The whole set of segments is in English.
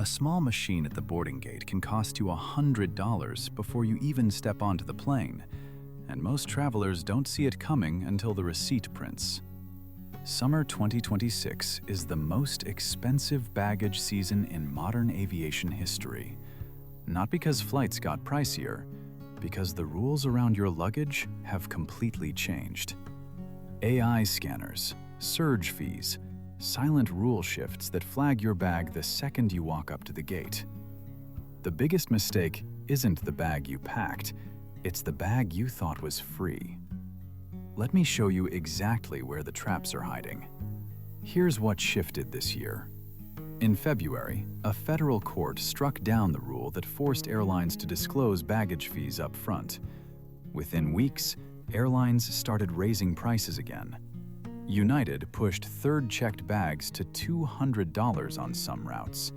A small machine at the boarding gate can cost you $100 before you even step onto the plane, and most travelers don't see it coming until the receipt prints. Summer 2026 is the most expensive baggage season in modern aviation history. Not because flights got pricier, because the rules around your luggage have completely changed. AI scanners, surge fees, silent rule shifts that flag your bag the second you walk up to the gate. The biggest mistake isn't the bag you packed, it's the bag you thought was free. Let me show you exactly where the traps are hiding. Here's what shifted this year. In February, a federal court struck down the rule that forced airlines to disclose baggage fees up front. Within weeks, airlines started raising prices again. United pushed third-checked bags to $200 on some routes.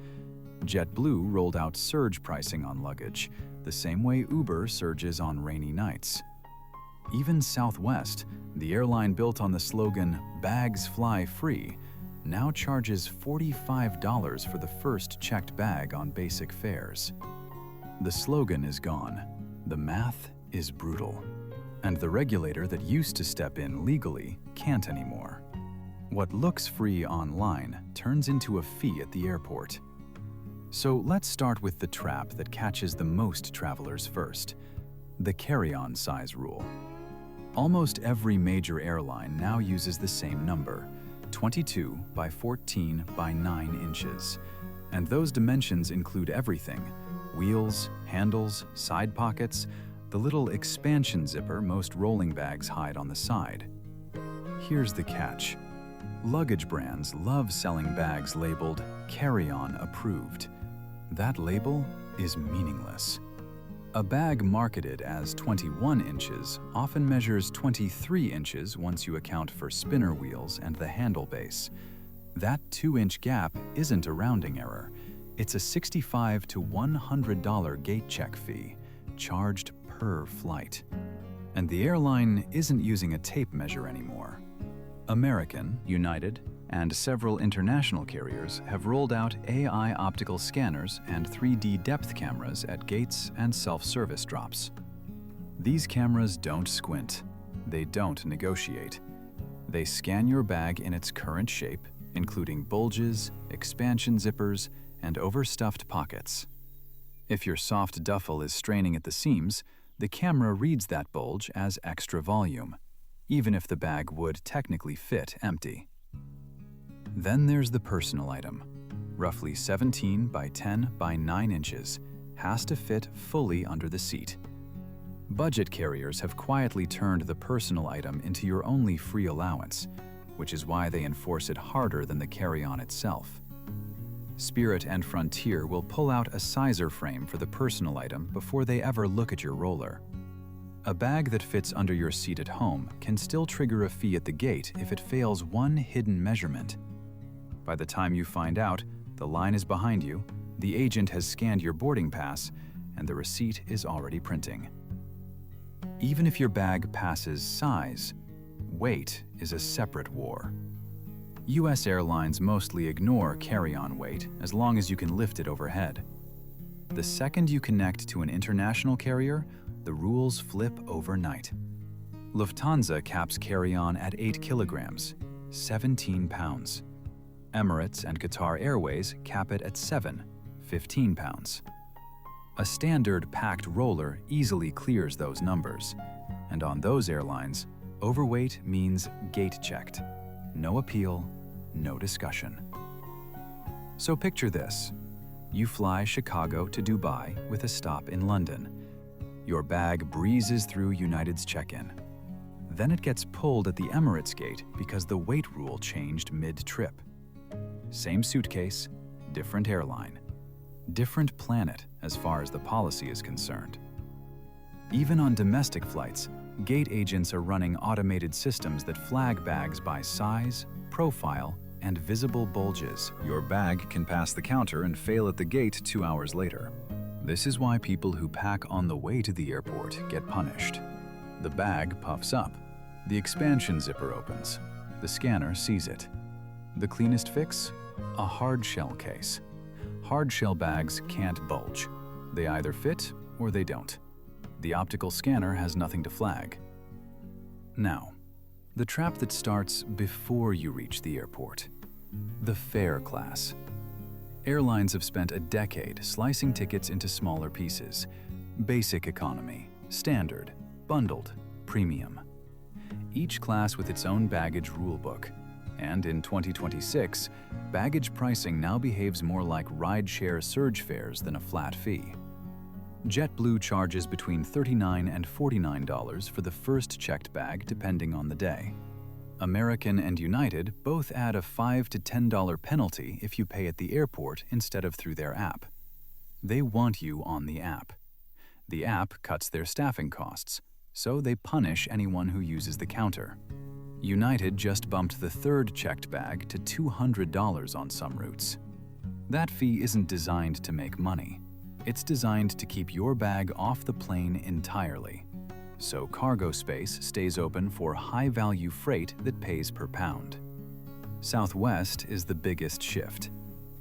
JetBlue rolled out surge pricing on luggage, the same way Uber surges on rainy nights. Even Southwest, the airline built on the slogan "Bags Fly Free," now charges $45 for the first checked bag on basic fares. The slogan is gone. The math is brutal. And the regulator that used to step in legally can't anymore. What looks free online turns into a fee at the airport. So let's start with the trap that catches the most travelers first: the carry-on size rule. Almost every major airline now uses the same number, 22 by 14 by 9 inches. And those dimensions include everything: wheels, handles, side pockets, the little expansion zipper most rolling bags hide on the side. Here's the catch. Luggage brands love selling bags labeled carry-on approved. That label is meaningless. A bag marketed as 21 inches often measures 23 inches once you account for spinner wheels and the handle base. That 2-inch gap isn't a rounding error. It's a $65 to $100 gate check fee, charged per flight. And the airline isn't using a tape measure anymore. American, United, and several international carriers have rolled out AI optical scanners and 3D depth cameras at gates and self-service drops. These cameras don't squint. They don't negotiate. They scan your bag in its current shape, including bulges, expansion zippers, and overstuffed pockets. If your soft duffel is straining at the seams, the camera reads that bulge as extra volume, even if the bag would technically fit empty. Then there's the personal item. Roughly 17 by 10 by 9 inches, has to fit fully under the seat. Budget carriers have quietly turned the personal item into your only free allowance, which is why they enforce it harder than the carry-on itself. Spirit and Frontier will pull out a sizer frame for the personal item before they ever look at your roller. A bag that fits under your seat at home can still trigger a fee at the gate if it fails one hidden measurement. By the time you find out, the line is behind you, the agent has scanned your boarding pass, and the receipt is already printing. Even if your bag passes size, weight is a separate war. U.S. airlines mostly ignore carry-on weight as long as you can lift it overhead. The second you connect to an international carrier, the rules flip overnight. Lufthansa caps carry-on at 8 kilograms, 17 pounds. Emirates and Qatar Airways cap it at 7, 15 pounds. A standard packed roller easily clears those numbers, and on those airlines, overweight means gate checked. No appeal, no discussion. So picture this. You fly Chicago to Dubai with a stop in London. Your bag breezes through United's check-in. Then it gets pulled at the Emirates gate because the weight rule changed mid-trip. Same suitcase, different airline. Different planet as far as the policy is concerned. Even on domestic flights, gate agents are running automated systems that flag bags by size, profile, and visible bulges. Your bag can pass the counter and fail at the gate 2 hours later. This is why people who pack on the way to the airport get punished. The bag puffs up. The expansion zipper opens. The scanner sees it. The cleanest fix? A hard shell case. Hard-shell bags can't bulge. They either fit or they don't. The optical scanner has nothing to flag. Now, the trap that starts before you reach the airport. The fare class. Airlines have spent a decade slicing tickets into smaller pieces. Basic economy, standard, bundled, premium. Each class with its own baggage rulebook. And in 2026, baggage pricing now behaves more like rideshare surge fares than a flat fee. JetBlue charges between $39 and $49 for the first checked bag depending on the day. American and United both add a $5 to $10 penalty if you pay at the airport instead of through their app. They want you on the app. The app cuts their staffing costs, so they punish anyone who uses the counter. United just bumped the third checked bag to $200 on some routes. That fee isn't designed to make money. It's designed to keep your bag off the plane entirely, so cargo space stays open for high-value freight that pays per pound. Southwest is the biggest shift.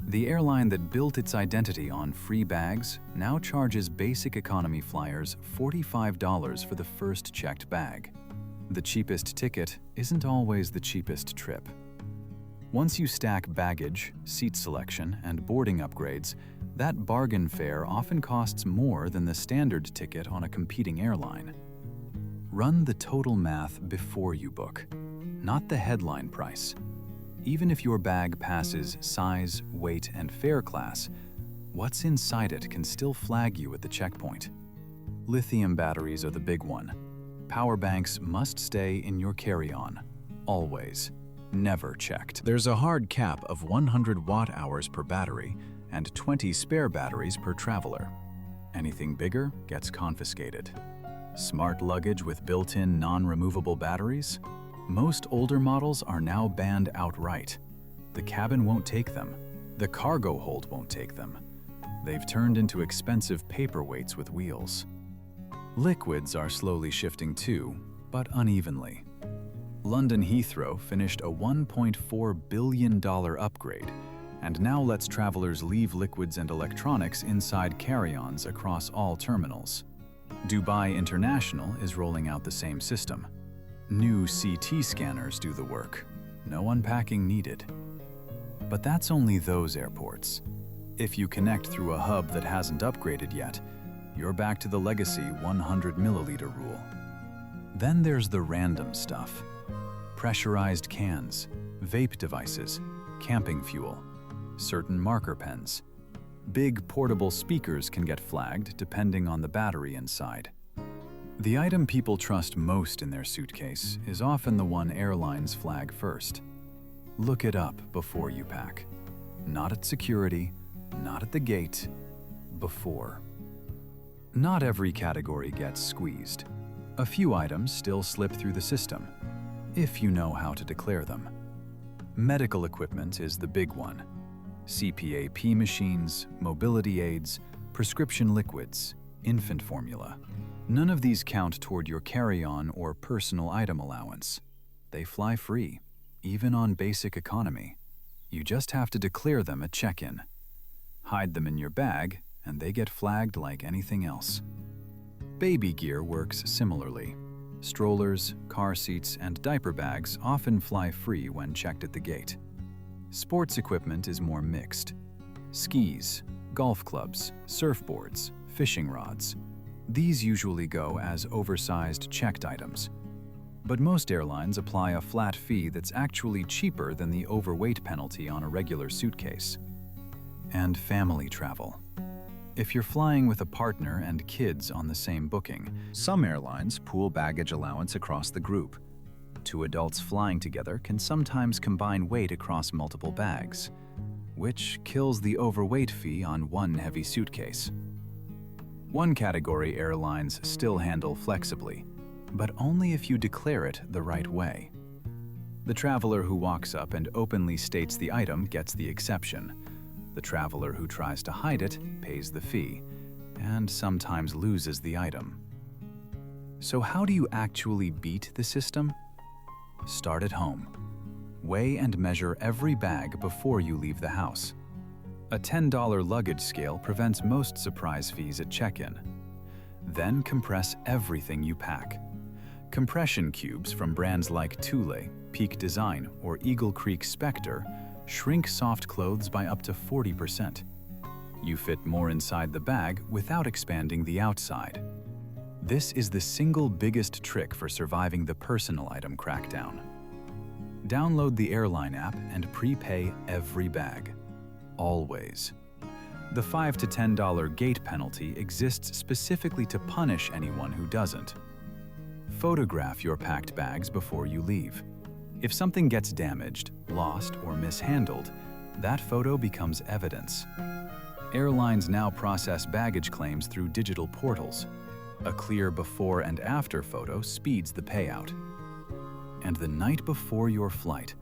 The airline that built its identity on free bags now charges basic economy flyers $45 for the first checked bag. The cheapest ticket isn't always the cheapest trip. Once you stack baggage, seat selection, and boarding upgrades, that bargain fare often costs more than the standard ticket on a competing airline. Run the total math before you book, not the headline price. Even if your bag passes size, weight, and fare class, what's inside it can still flag you at the checkpoint. Lithium batteries are the big one. Power banks must stay in your carry-on, always, never checked. There's a hard cap of 100 watt-hours per battery and 20 spare batteries per traveler. Anything bigger gets confiscated. Smart luggage with built-in non-removable batteries? Most older models are now banned outright. The cabin won't take them. The cargo hold won't take them. They've turned into expensive paperweights with wheels. Liquids are slowly shifting too, but unevenly. London Heathrow finished a $1.4 billion upgrade and now lets travelers leave liquids and electronics inside carry-ons across all terminals. Dubai International is rolling out the same system. New CT scanners do the work. No unpacking needed. But that's only those airports. If you connect through a hub that hasn't upgraded yet, you're back to the legacy 100 milliliter rule. Then there's the random stuff. Pressurized cans, vape devices, camping fuel, certain marker pens. Big portable speakers can get flagged depending on the battery inside. The item people trust most in their suitcase is often the one airlines flag first. Look it up before you pack. Not at security, not at the gate, before. Not every category gets squeezed. A few items still slip through the system, if you know how to declare them. Medical equipment is the big one. CPAP machines, mobility aids, prescription liquids, infant formula. None of these count toward your carry-on or personal item allowance. They fly free, even on basic economy. You just have to declare them at check-in. Hide them in your bag, and they get flagged like anything else. Baby gear works similarly. Strollers, car seats, and diaper bags often fly free when checked at the gate. Sports equipment is more mixed. Skis, golf clubs, surfboards, fishing rods. These usually go as oversized checked items. But most airlines apply a flat fee that's actually cheaper than the overweight penalty on a regular suitcase. And family travel. If you're flying with a partner and kids on the same booking, some airlines pool baggage allowance across the group. Two adults flying together can sometimes combine weight across multiple bags, which kills the overweight fee on one heavy suitcase. One category airlines still handle flexibly, but only if you declare it the right way. The traveler who walks up and openly states the item gets the exception. The traveler who tries to hide it pays the fee, and sometimes loses the item. So how do you actually beat the system? Start at home. Weigh and measure every bag before you leave the house. A $10 luggage scale prevents most surprise fees at check-in. Then compress everything you pack. Compression cubes from brands like Thule, Peak Design, or Eagle Creek Spectre shrink soft clothes by up to 40%. You fit more inside the bag without expanding the outside. This is the single biggest trick for surviving the personal item crackdown. Download the Airline app and prepay every bag. Always. The $5 to $10 gate penalty exists specifically to punish anyone who doesn't. Photograph your packed bags before you leave. If something gets damaged, lost, or mishandled, that photo becomes evidence. Airlines now process baggage claims through digital portals. A clear before and after photo speeds the payout. And the night before your flight,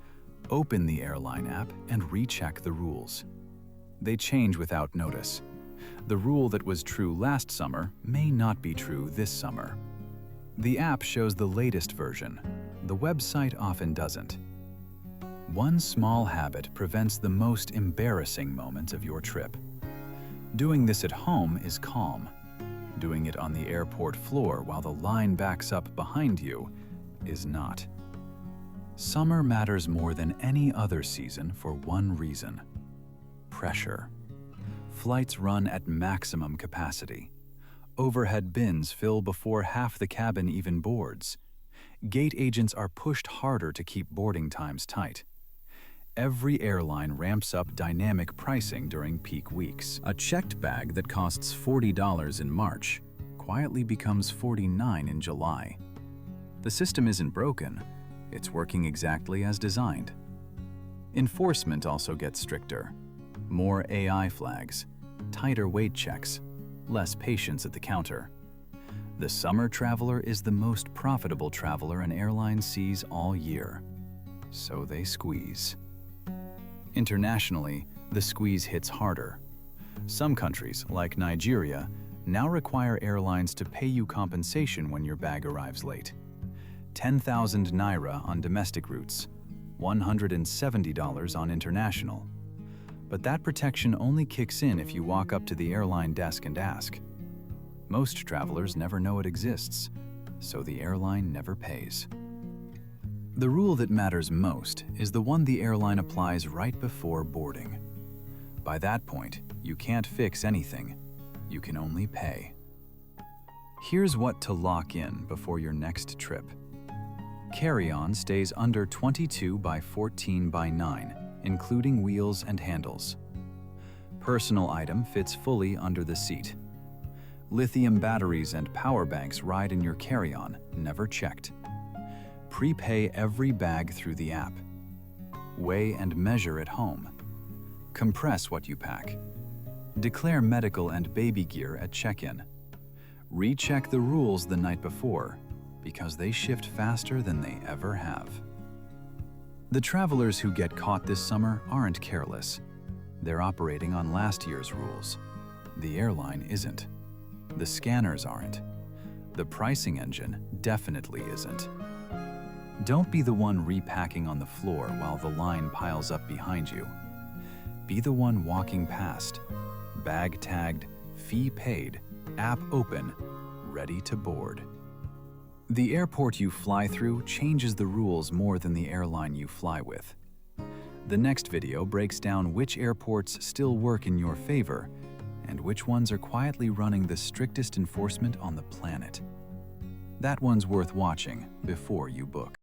open the Airline app and recheck the rules. They change without notice. The rule that was true last summer may not be true this summer. The app shows the latest version. The website often doesn't. One small habit prevents the most embarrassing moments of your trip. Doing this at home is calm. Doing it on the airport floor while the line backs up behind you is not. Summer matters more than any other season for one reason: pressure. Flights run at maximum capacity. Overhead bins fill before half the cabin even boards. Gate agents are pushed harder to keep boarding times tight. Every airline ramps up dynamic pricing during peak weeks. A checked bag that costs $40 in March quietly becomes $49 in July. The system isn't broken, it's working exactly as designed. Enforcement also gets stricter. More AI flags, tighter weight checks, less patience at the counter. The summer traveler is the most profitable traveler an airline sees all year, so they squeeze. Internationally, the squeeze hits harder. Some countries, like Nigeria, now require airlines to pay you compensation when your bag arrives late. 10,000 naira on domestic routes, $170 on international. But that protection only kicks in if you walk up to the airline desk and ask. Most travelers never know it exists, so the airline never pays. The rule that matters most is the one the airline applies right before boarding. By that point, you can't fix anything. You can only pay. Here's what to lock in before your next trip. Carry-on stays under 22 by 14 by 9, including wheels and handles. Personal item fits fully under the seat. Lithium batteries and power banks ride in your carry-on, never checked. Prepay every bag through the app. Weigh and measure at home. Compress what you pack. Declare medical and baby gear at check-in. Recheck the rules the night before, because they shift faster than they ever have. The travelers who get caught this summer aren't careless. They're operating on last year's rules. The airline isn't. The scanners aren't. The pricing engine definitely isn't. Don't be the one repacking on the floor while the line piles up behind you. Be the one walking past, bag tagged, fee paid, app open, ready to board. The airport you fly through changes the rules more than the airline you fly with. The next video breaks down which airports still work in your favor and which ones are quietly running the strictest enforcement on the planet. That one's worth watching before you book.